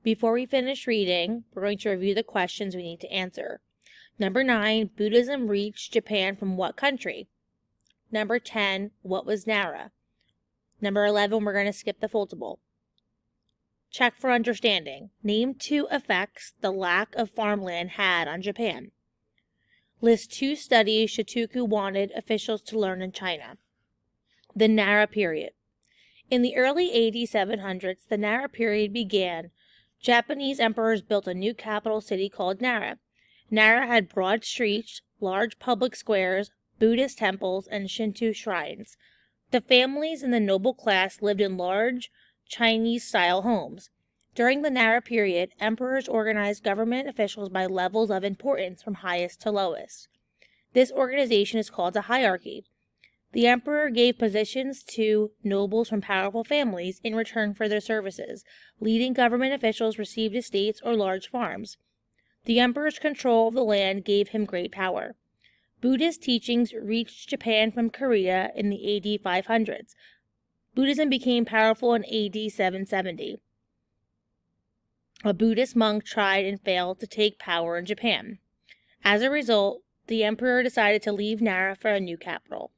Before we finish reading, we're going to review the questions we need to answer. Number 9, Buddhism reached Japan from what country? Number 10, what was Nara? Number 11, we're going to skip the foldable. Check for understanding. Name 2 effects the lack of farmland had on Japan. List 2 studies Shotoku wanted officials to learn in China. The Nara period. In the early AD 700s, the Nara period began. Japanese emperors built a new capital city called Nara. Nara had broad streets, large public squares, Buddhist temples, and Shinto shrines. The families in the noble class lived in large Chinese-style homes. During the Nara period, emperors organized government officials by levels of importance from highest to lowest. This organization is called a hierarchy. The emperor gave positions to nobles from powerful families in return for their services. Leading government officials received estates or large farms. The emperor's control of the land gave him great power. Buddhist teachings reached Japan from Korea in the AD 500s. Buddhism became powerful in AD 770. A Buddhist monk tried and failed to take power in Japan. As a result, the emperor decided to leave Nara for a new capital.